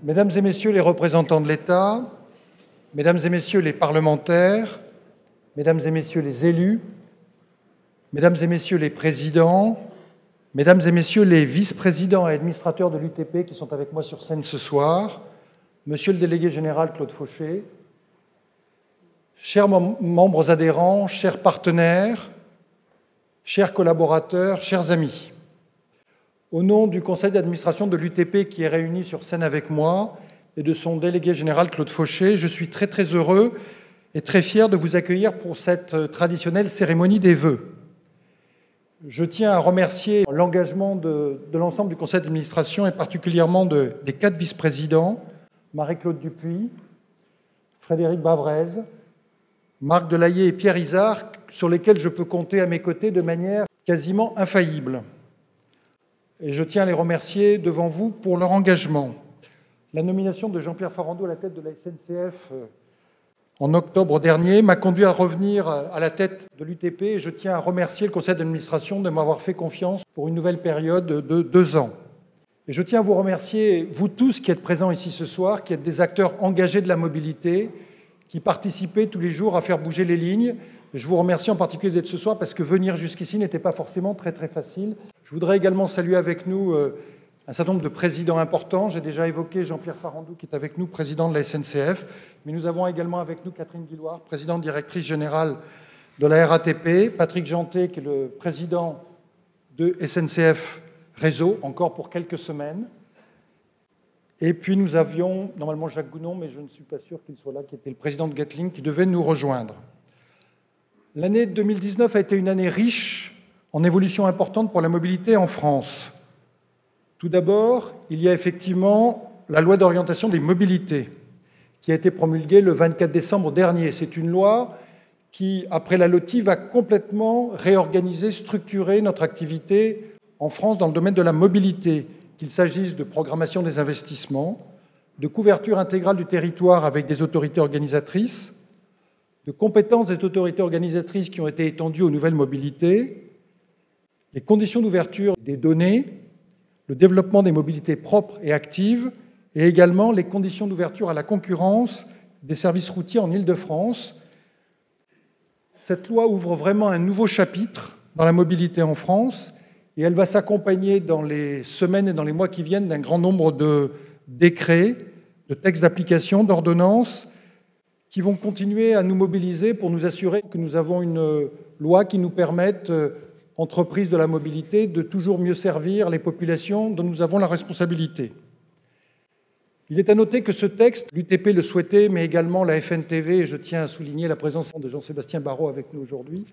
Mesdames et Messieurs les représentants de l'État, Mesdames et Messieurs les parlementaires, Mesdames et Messieurs les élus, Mesdames et Messieurs les présidents, Mesdames et Messieurs les vice-présidents et administrateurs de l'UTP qui sont avec moi sur scène ce soir, Monsieur le délégué général Claude Fauché, chers membres adhérents, chers partenaires, chers collaborateurs, chers amis, au nom du conseil d'administration de l'UTP qui est réuni sur scène avec moi et de son délégué général Claude Fauché, je suis très heureux et très fier de vous accueillir pour cette traditionnelle cérémonie des vœux. Je tiens à remercier l'engagement de l'ensemble du conseil d'administration et particulièrement des 4 vice-présidents, Marie-Claude Dupuis, Frédéric Bavrez, Marc Delahaye et Pierre Izard, sur lesquels je peux compter à mes côtés de manière quasiment infaillible. Et je tiens à les remercier devant vous pour leur engagement. La nomination de Jean-Pierre Farandou à la tête de la SNCF en octobre dernier m'a conduit à revenir à la tête de l'UTP et je tiens à remercier le conseil d'administration de m'avoir fait confiance pour une nouvelle période de 2 ans. Et je tiens à vous remercier, vous tous qui êtes présents ici ce soir, qui êtes des acteurs engagés de la mobilité, qui participez tous les jours à faire bouger les lignes. Je vous remercie en particulier d'être ce soir parce que venir jusqu'ici n'était pas forcément très facile. Je voudrais également saluer avec nous un certain nombre de présidents importants. J'ai déjà évoqué Jean-Pierre Farandou qui est avec nous, président de la SNCF, mais nous avons également avec nous Catherine Guilloire, présidente directrice générale de la RATP, Patrick Jeantet qui est le président de SNCF Réseau, encore pour quelques semaines. Et puis nous avions normalement Jacques Gounon, mais je ne suis pas sûr qu'il soit là, qui était le président de Getlink, qui devait nous rejoindre. L'année 2019 a été une année riche en évolutions importantes pour la mobilité en France. Tout d'abord, il y a effectivement la loi d'orientation des mobilités qui a été promulguée le 24 décembre dernier. C'est une loi qui, après la LOTI, va complètement réorganiser, structurer notre activité en France dans le domaine de la mobilité, qu'il s'agisse de programmation des investissements, de couverture intégrale du territoire avec des autorités organisatrices, de compétences des autorités organisatrices qui ont été étendues aux nouvelles mobilités, les conditions d'ouverture des données, le développement des mobilités propres et actives, et également les conditions d'ouverture à la concurrence des services routiers en Île-de-France. Cette loi ouvre vraiment un nouveau chapitre dans la mobilité en France, et elle va s'accompagner dans les semaines et dans les mois qui viennent d'un grand nombre de décrets, de textes d'application, d'ordonnances, qui vont continuer à nous mobiliser pour nous assurer que nous avons une loi qui nous permette, entreprises de la mobilité, de toujours mieux servir les populations dont nous avons la responsabilité. Il est à noter que ce texte, l'UTP le souhaitait, mais également la FNTV, et je tiens à souligner la présence de Jean-Sébastien Barrot avec nous aujourd'hui,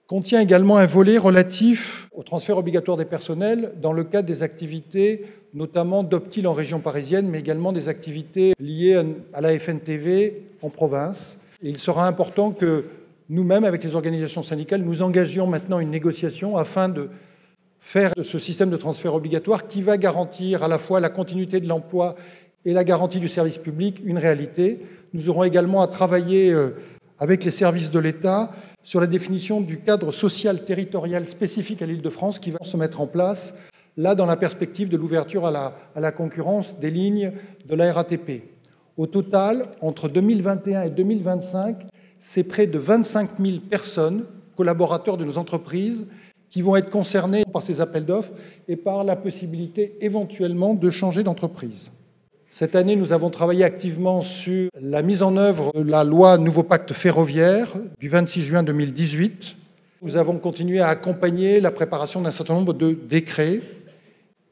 contient également un volet relatif au transfert obligatoire des personnels dans le cadre des activités, notamment d'Optile en région parisienne, mais également des activités liées à la FNTV en province. Et il sera important que nous-mêmes, avec les organisations syndicales, nous engagions maintenant une négociation afin de faire de ce système de transfert obligatoire qui va garantir à la fois la continuité de l'emploi et la garantie du service public une réalité. Nous aurons également à travailler avec les services de l'État sur la définition du cadre social territorial spécifique à l'Île-de-France qui va se mettre en place, là, dans la perspective de l'ouverture à la concurrence des lignes de la RATP. Au total, entre 2021 et 2025, c'est près de 25 000 personnes, collaborateurs de nos entreprises, qui vont être concernés par ces appels d'offres et par la possibilité éventuellement de changer d'entreprise. Cette année, nous avons travaillé activement sur la mise en œuvre de la loi Nouveau Pacte ferroviaire du 26 juin 2018. Nous avons continué à accompagner la préparation d'un certain nombre de décrets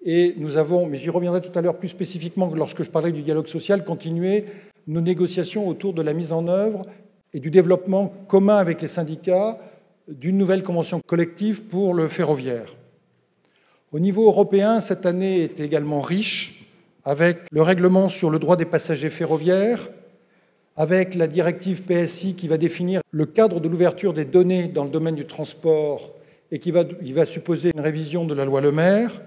et nous avons, mais j'y reviendrai tout à l'heure plus spécifiquement lorsque je parlerai du dialogue social, continué nos négociations autour de la mise en œuvre et du développement commun avec les syndicats d'une nouvelle convention collective pour le ferroviaire. Au niveau européen, cette année est également riche, avec le règlement sur le droit des passagers ferroviaires, avec la directive PSI qui va définir le cadre de l'ouverture des données dans le domaine du transport et qui va supposer une révision de la loi Le Maire,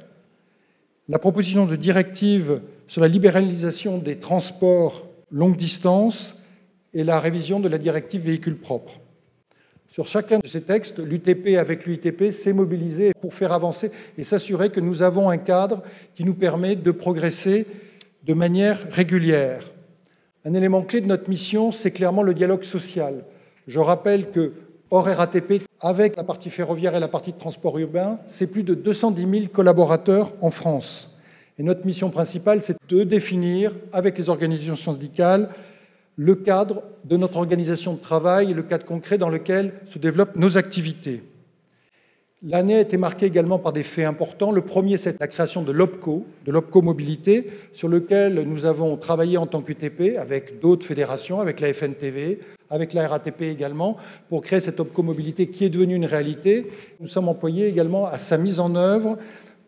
la proposition de directive sur la libéralisation des transports longue distance et la révision de la directive véhicules propres. Sur chacun de ces textes, l'UTP avec l'UITP s'est mobilisé pour faire avancer et s'assurer que nous avons un cadre qui nous permet de progresser de manière régulière. Un élément clé de notre mission, c'est clairement le dialogue social. Je rappelle que, hors RATP, avec la partie ferroviaire et la partie de transport urbain, c'est plus de 210 000 collaborateurs en France. Et notre mission principale, c'est de définir, avec les organisations syndicales, le cadre de notre organisation de travail, le cadre concret dans lequel se développent nos activités. L'année a été marquée également par des faits importants. Le premier, c'est la création de l'OPCO Mobilité, sur lequel nous avons travaillé en tant qu'UTP avec d'autres fédérations, avec la FNTV, avec la RATP également, pour créer cette OPCO Mobilité qui est devenue une réalité. Nous sommes employés également à sa mise en œuvre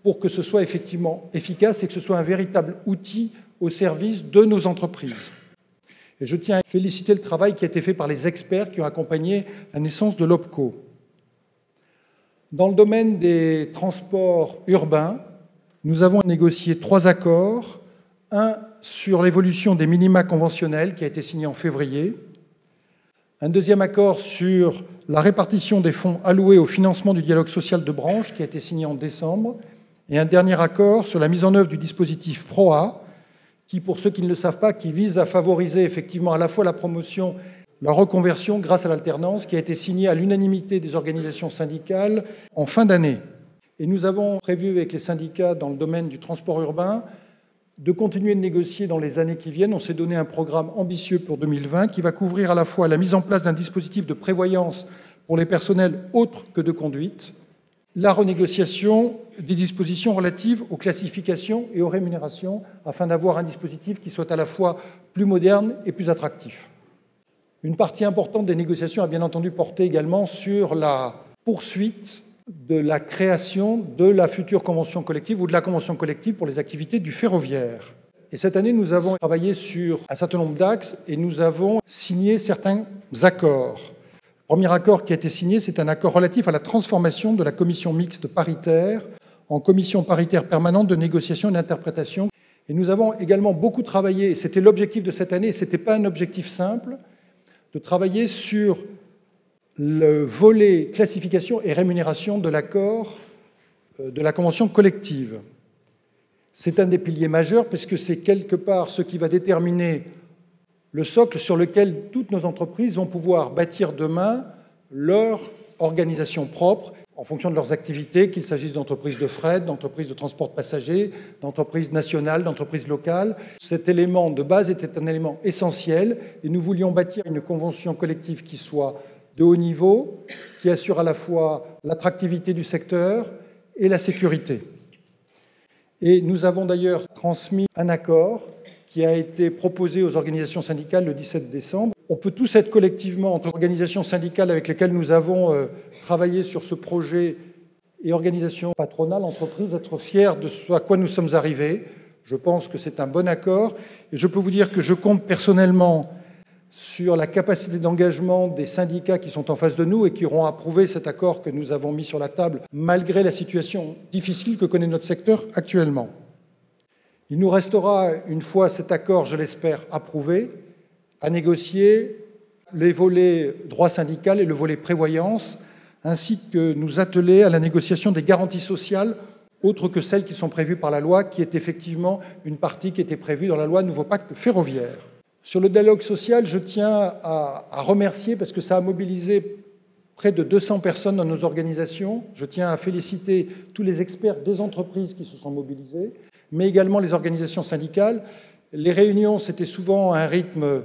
pour que ce soit effectivement efficace et que ce soit un véritable outil au service de nos entreprises. Et je tiens à féliciter le travail qui a été fait par les experts qui ont accompagné la naissance de l'OPCO. Dans le domaine des transports urbains, nous avons négocié 3 accords. Un sur l'évolution des minima conventionnels qui a été signé en février. Un deuxième accord sur la répartition des fonds alloués au financement du dialogue social de branche qui a été signé en décembre. Et un dernier accord sur la mise en œuvre du dispositif PROA qui, pour ceux qui ne le savent pas, qui vise à favoriser effectivement à la fois la promotion, la reconversion grâce à l'alternance, qui a été signé à l'unanimité des organisations syndicales en fin d'année. Et nous avons prévu avec les syndicats dans le domaine du transport urbain de continuer de négocier dans les années qui viennent. On s'est donné un programme ambitieux pour 2020 qui va couvrir à la fois la mise en place d'un dispositif de prévoyance pour les personnels autres que de conduite, la renégociation des dispositions relatives aux classifications et aux rémunérations afin d'avoir un dispositif qui soit à la fois plus moderne et plus attractif. Une partie importante des négociations a bien entendu porté également sur la poursuite de la création de la future convention collective ou de la convention collective pour les activités du ferroviaire. Et cette année, nous avons travaillé sur un certain nombre d'axes et nous avons signé certains accords. Le premier accord qui a été signé, c'est un accord relatif à la transformation de la commission mixte paritaire en commission paritaire permanente de négociation et d'interprétation. Et nous avons également beaucoup travaillé, et c'était l'objectif de cette année, et ce n'était pas un objectif simple, de travailler sur le volet classification et rémunération de l'accord de la convention collective. C'est un des piliers majeurs puisque c'est quelque part ce qui va déterminer le socle sur lequel toutes nos entreprises vont pouvoir bâtir demain leur organisation propre en fonction de leurs activités, qu'il s'agisse d'entreprises de fret, d'entreprises de transport de passagers, d'entreprises nationales, d'entreprises locales. Cet élément de base était un élément essentiel et nous voulions bâtir une convention collective qui soit de haut niveau, qui assure à la fois l'attractivité du secteur et la sécurité. Et nous avons d'ailleurs transmis un accord qui a été proposé aux organisations syndicales le 17 décembre. On peut tous être collectivement, entre organisations syndicales avec lesquelles nous avons travaillé sur ce projet et organisations patronales, entreprises, être fiers de ce à quoi nous sommes arrivés. Je pense que c'est un bon accord. Et je peux vous dire que je compte personnellement sur la capacité d'engagement des syndicats qui sont en face de nous et qui auront approuvé cet accord que nous avons mis sur la table, malgré la situation difficile que connaît notre secteur actuellement. Il nous restera, une fois cet accord, je l'espère, approuvé, à négocier les volets droit syndical et le volet prévoyance, ainsi que nous atteler à la négociation des garanties sociales, autres que celles qui sont prévues par la loi, qui est effectivement une partie qui était prévue dans la loi Nouveau Pacte ferroviaire. Sur le dialogue social, je tiens à remercier, parce que ça a mobilisé près de 200 personnes dans nos organisations. Je tiens à féliciter tous les experts des entreprises qui se sont mobilisés, mais également les organisations syndicales. Les réunions, c'était souvent un rythme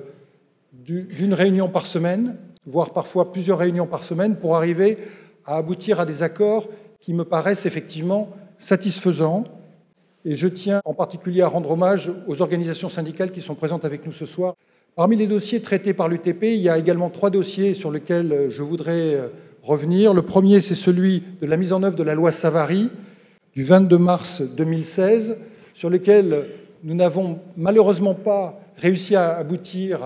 d'une réunion par semaine, voire parfois plusieurs réunions par semaine, pour arriver à aboutir à des accords qui me paraissent effectivement satisfaisants. Et je tiens en particulier à rendre hommage aux organisations syndicales qui sont présentes avec nous ce soir. Parmi les dossiers traités par l'UTP, il y a également 3 dossiers sur lesquels je voudrais revenir. Le premier, c'est celui de la mise en œuvre de la loi Savary du 22 mars 2016, sur lequel nous n'avons malheureusement pas réussi à aboutir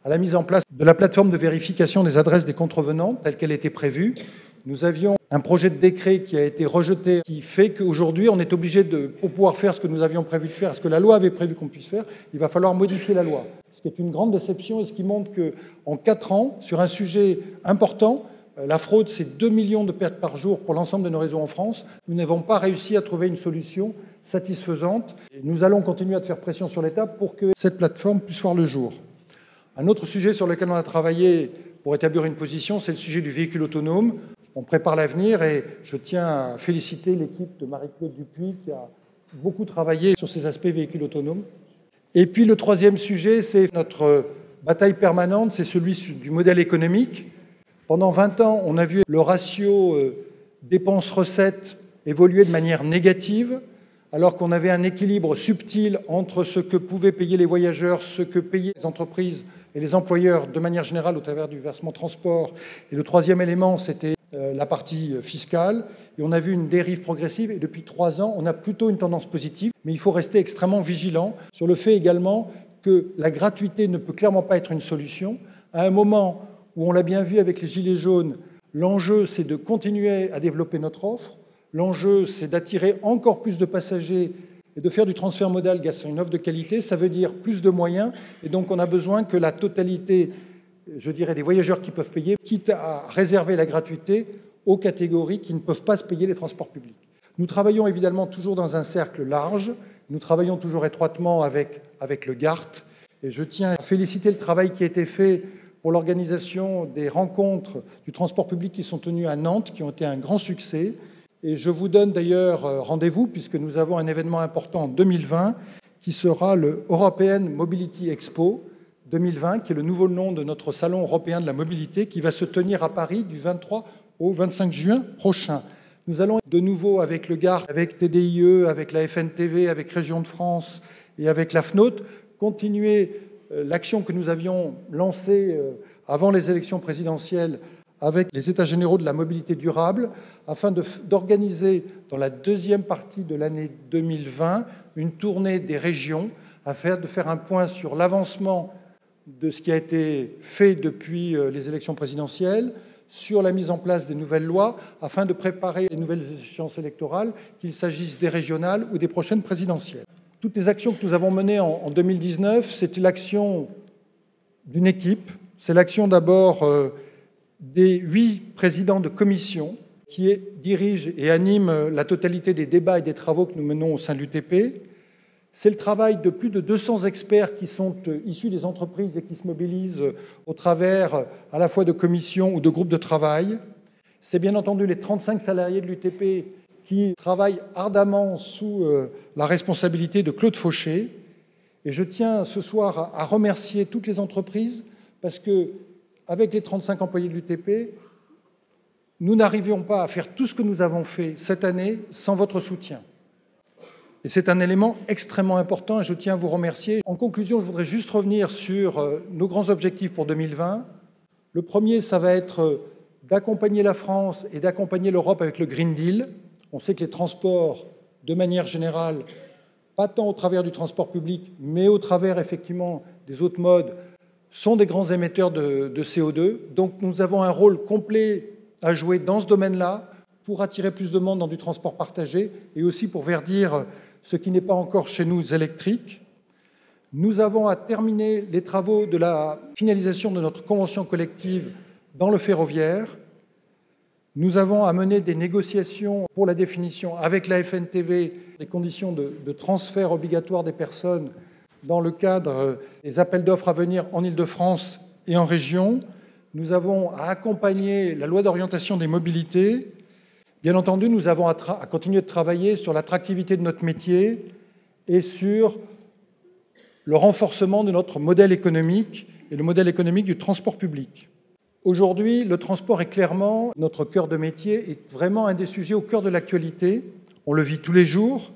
à la mise en place de la plateforme de vérification des adresses des contrevenants, telle qu'elle était prévue. Nous avions un projet de décret qui a été rejeté, qui fait qu'aujourd'hui, on est obligé pour pouvoir faire ce que nous avions prévu de faire, ce que la loi avait prévu qu'on puisse faire, il va falloir modifier la loi. Ce qui est une grande déception et ce qui montre qu'en 4 ans, sur un sujet important, la fraude, c'est 2 millions de pertes par jour pour l'ensemble de nos réseaux en France, nous n'avons pas réussi à trouver une solution satisfaisante. Et nous allons continuer à faire pression sur l'État pour que cette plateforme puisse voir le jour. Un autre sujet sur lequel on a travaillé pour établir une position, c'est le sujet du véhicule autonome. On prépare l'avenir et je tiens à féliciter l'équipe de Marie-Claude Dupuis qui a beaucoup travaillé sur ces aspects véhicules autonomes. Et puis le troisième sujet, c'est notre bataille permanente, c'est celui du modèle économique. Pendant 20 ans, on a vu le ratio dépenses-recettes évoluer de manière négative, alors qu'on avait un équilibre subtil entre ce que pouvaient payer les voyageurs, ce que payaient les entreprises et les employeurs de manière générale au travers du versement transport. Et le troisième élément, c'était la partie fiscale. Et on a vu une dérive progressive. Et depuis 3 ans, on a plutôt une tendance positive. Mais il faut rester extrêmement vigilant sur le fait également que la gratuité ne peut clairement pas être une solution. À un moment où on l'a bien vu avec les Gilets jaunes, l'enjeu, c'est de continuer à développer notre offre. L'enjeu, c'est d'attirer encore plus de passagers et de faire du transfert modal grâce à une offre de qualité. Ça veut dire plus de moyens. Et donc, on a besoin que la totalité, je dirais, des voyageurs qui peuvent payer, quitte à réserver la gratuité aux catégories qui ne peuvent pas se payer les transports publics. Nous travaillons évidemment toujours dans un cercle large. Nous travaillons toujours étroitement avec le GART. Et je tiens à féliciter le travail qui a été fait pour l'organisation des rencontres du transport public qui sont tenues à Nantes, qui ont été un grand succès. Et je vous donne d'ailleurs rendez-vous, puisque nous avons un événement important en 2020, qui sera le European Mobility Expo 2020, qui est le nouveau nom de notre Salon européen de la mobilité, qui va se tenir à Paris du 23 au 25 juin prochain. Nous allons de nouveau avec le GART, avec TDIE, avec la FNTV, avec Régions de France et avec la FNOT, continuer l'action que nous avions lancée avant les élections présidentielles avec les États généraux de la mobilité durable, afin d'organiser dans la deuxième partie de l'année 2020 une tournée des régions, afin de faire un point sur l'avancement de ce qui a été fait depuis les élections présidentielles, sur la mise en place des nouvelles lois, afin de préparer les nouvelles échéances électorales, qu'il s'agisse des régionales ou des prochaines présidentielles. Toutes les actions que nous avons menées en 2019, c'est l'action d'une équipe. C'est l'action d'abord des 8 présidents de commission qui dirigent et animent la totalité des débats et des travaux que nous menons au sein de l'UTP. C'est le travail de plus de 200 experts qui sont issus des entreprises et qui se mobilisent au travers à la fois de commissions ou de groupes de travail. C'est bien entendu les 35 salariés de l'UTP qui travaillent ardemment sous la responsabilité de Claude Fauché. Et je tiens ce soir à remercier toutes les entreprises parce que avec les 35 employés de l'UTP, nous n'arrivions pas à faire tout ce que nous avons fait cette année sans votre soutien. Et c'est un élément extrêmement important et je tiens à vous remercier. En conclusion, je voudrais juste revenir sur nos grands objectifs pour 2020. Le premier, ça va être d'accompagner la France et d'accompagner l'Europe avec le Green Deal. On sait que les transports, de manière générale, pas tant au travers du transport public, mais au travers effectivement des autres modes, sont des grands émetteurs de CO2. Donc nous avons un rôle complet à jouer dans ce domaine-là pour attirer plus de monde dans du transport partagé et aussi pour verdir ce qui n'est pas encore chez nous électrique. Nous avons à terminer les travaux de la finalisation de notre convention collective dans le ferroviaire. Nous avons à mener des négociations pour la définition avec la FNTV des conditions de transfert obligatoire des personnes dans le cadre des appels d'offres à venir en Île-de-France et en région. Nous avons à accompagner la loi d'orientation des mobilités. Bien entendu, nous avons à continuer de travailler sur l'attractivité de notre métier et sur le renforcement de notre modèle économique et le modèle économique du transport public. Aujourd'hui, le transport est clairement notre cœur de métier et vraiment un des sujets au cœur de l'actualité. On le vit tous les jours.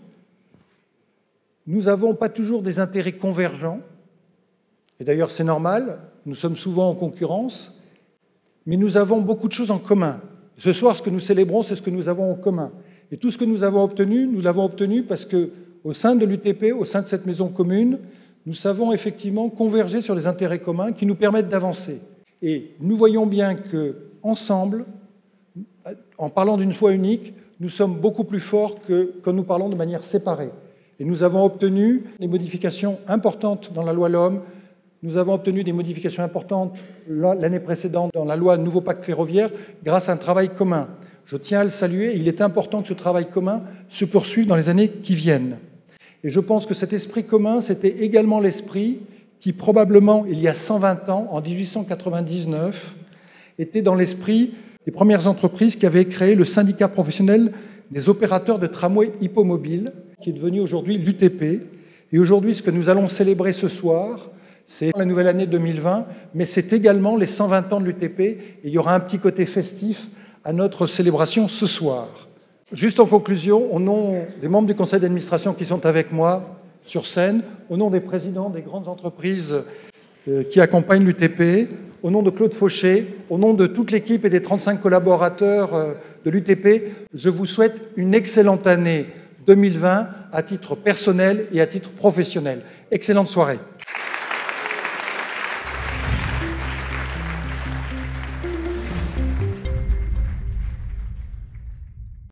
Nous n'avons pas toujours des intérêts convergents. Et d'ailleurs, c'est normal. Nous sommes souvent en concurrence. Mais nous avons beaucoup de choses en commun. Ce soir, ce que nous célébrons, c'est ce que nous avons en commun. Et tout ce que nous l'avons obtenu parce qu'au sein de l'UTP, au sein de cette maison commune, nous savons effectivement converger sur les intérêts communs qui nous permettent d'avancer. Et nous voyons bien qu'ensemble, en parlant d'une foi unique, nous sommes beaucoup plus forts que quand nous parlons de manière séparée. Et nous avons obtenu des modifications importantes dans la loi LOM. Nous avons obtenu des modifications importantes l'année précédente dans la loi Nouveau Pacte ferroviaire grâce à un travail commun. Je tiens à le saluer. Il est important que ce travail commun se poursuivre dans les années qui viennent. Et je pense que cet esprit commun, c'était également l'esprit qui, probablement, il y a 120 ans, en 1899, était dans l'esprit des premières entreprises qui avaient créé le syndicat professionnel des opérateurs de tramway hippomobiles, qui est devenu aujourd'hui l'UTP. Et aujourd'hui, ce que nous allons célébrer ce soir, c'est la nouvelle année 2020, mais c'est également les 120 ans de l'UTP, et il y aura un petit côté festif à notre célébration ce soir. Juste en conclusion, au nom des membres du conseil d'administration qui sont avec moi sur scène, au nom des présidents des grandes entreprises qui accompagnent l'UTP, au nom de Claude Fauché, au nom de toute l'équipe et des 35 collaborateurs de l'UTP, je vous souhaite une excellente année 2020 à titre personnel et à titre professionnel. Excellente soirée.